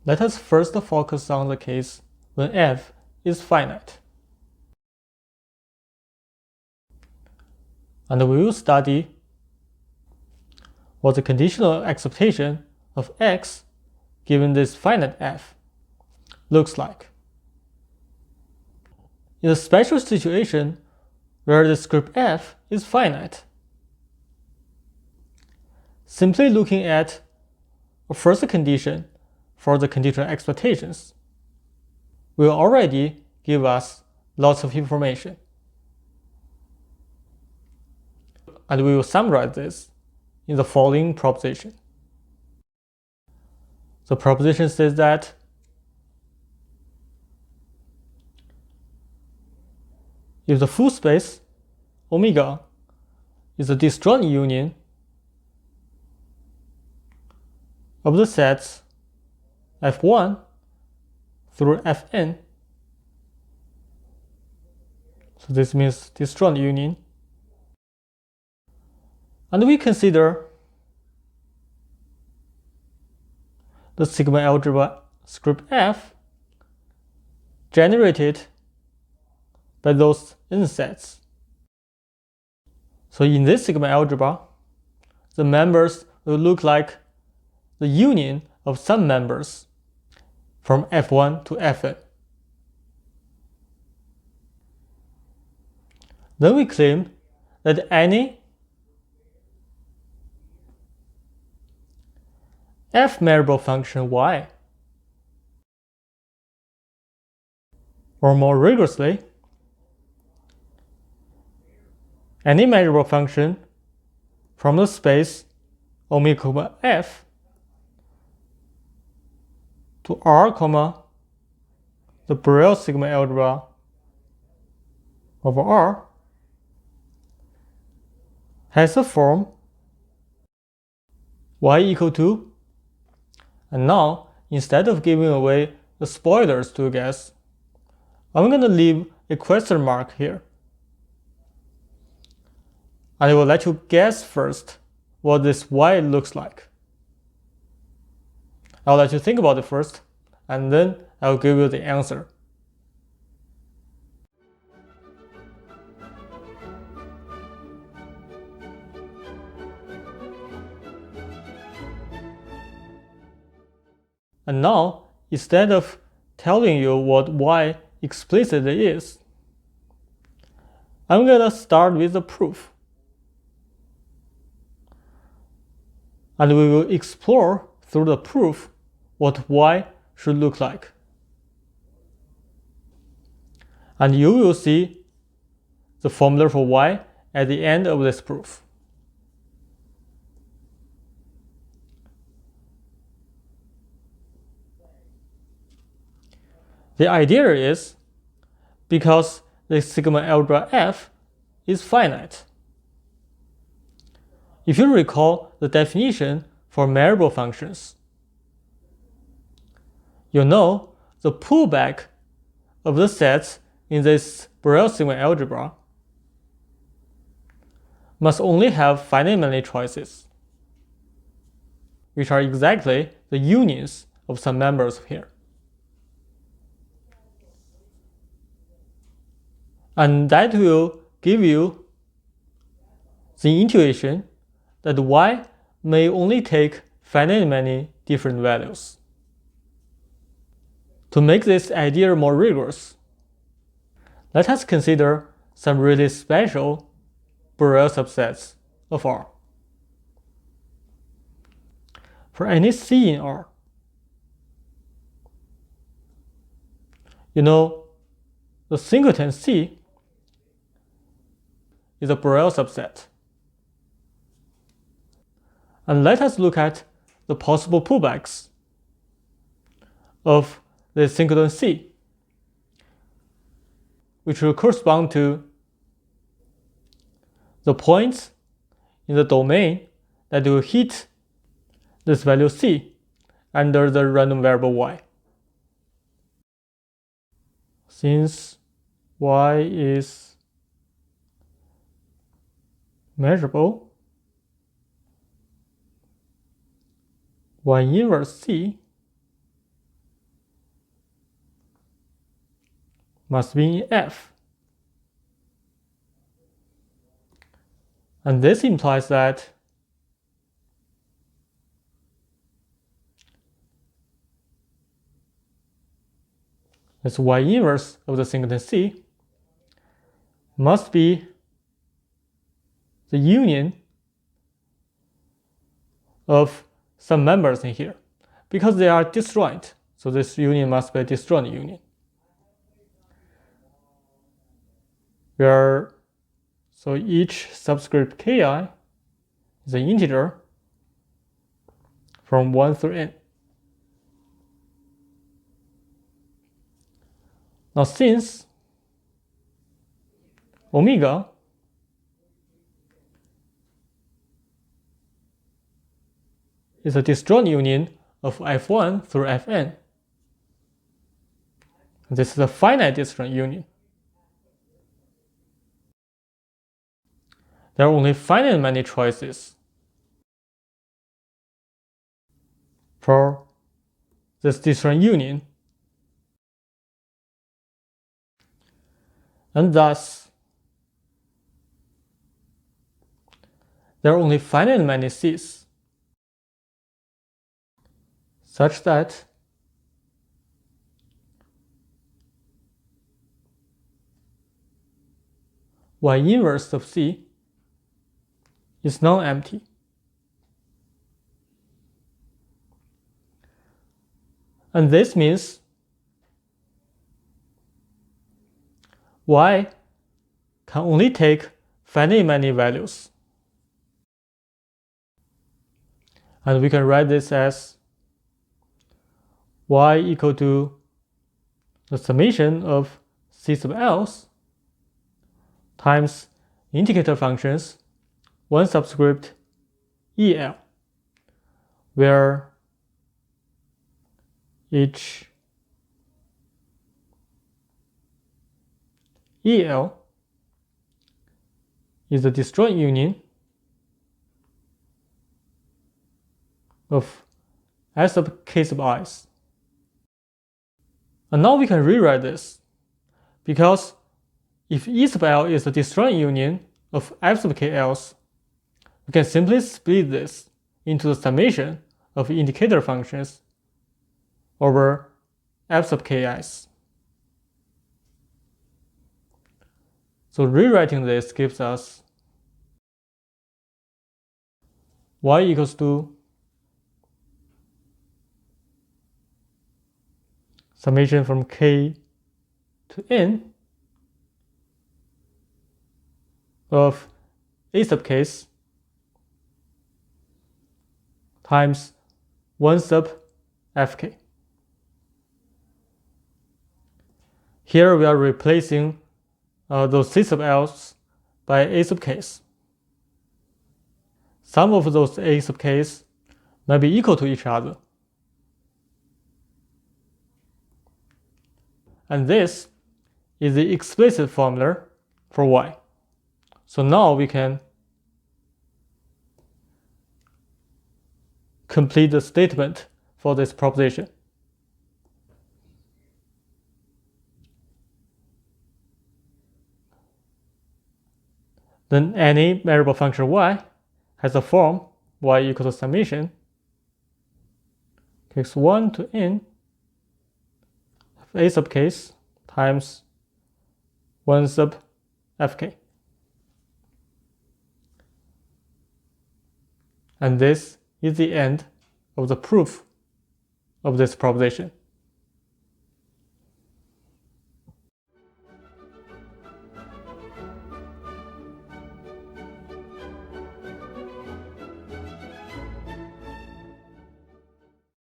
Let us first focus on the case when f is finite. And we will study what the conditional acceptation of x given this finite f looks like. In a special situation where the script f is finite, simply looking at a first condition for the conditional expectations will already give us lots of information. And we will summarize this in the following proposition. The proposition says that if the full space omega is a disjoint union of the sets f1 through fn, so this means disjoint union, and we consider the sigma algebra script f generated by those n sets. So in this sigma algebra, the members will look like the union of some members from f1 to fn. Then we claim that any f measurable function y, or more rigorously, any measurable function from the space omega f to R, the Borel sigma algebra over R has a form y equal to, and now instead of giving away the spoilers to guess, I'm going to leave a question mark here. And I will let you guess first what this y looks like. I'll let you think about it first, and then I'll give you the answer. And now, instead of telling you what y explicitly is, I'm going to start with the proof. And we will explore through the proof what y should look like. And you will see the formula for y at the end of this proof. The idea is because the sigma algebra f is finite. If you recall the definition for measurable functions, you know the pullback of the sets in this Borel sigma algebra must only have finite many choices, which are exactly the unions of some members here. And that will give you the intuition that y may only take finite many different values. To make this idea more rigorous, let us consider some really special Borel subsets of R. For any C in R, you know the singleton C is a Borel subset. And let us look at the possible pullbacks of the singleton C, which will correspond to the points in the domain that will hit this value C under the random variable y. Since y is measurable, y inverse C must be in F. And this implies that this Y inverse of the singleton C must be the union of some members in here. Because they are disjoint, so this union must be a disjoint union. So each subscript ki is an integer from 1 through n. Now since omega is a disjoint union of f1 through fn, this is a finite disjoint union. There are only finite many choices for this disjoint union, and thus there are only finite many C's such that Y inverse of C is non-empty. And this means Y can only take finite many values. And we can write this as Y equal to the summation of C sub L's times indicator functions 1 subscript EL, where each EL is a disjoint union of S sub k sub i's. And now we can rewrite this, because if E sub L is a disjoint union of F sub k L's, we can simply split this into the summation of indicator functions over F sub ki's. So rewriting this gives us Y equals to summation from k to n of A sub k's times 1 sub fk. Here we are replacing those C sub L's by A sub k's. Some of those A sub k's may be equal to each other. And this is the explicit formula for Y. So now we can complete the statement for this proposition. Then any measurable function Y has a form Y equals to summation x1 to n of A sub k's times 1 sub fk. And this is the end of the proof of this proposition.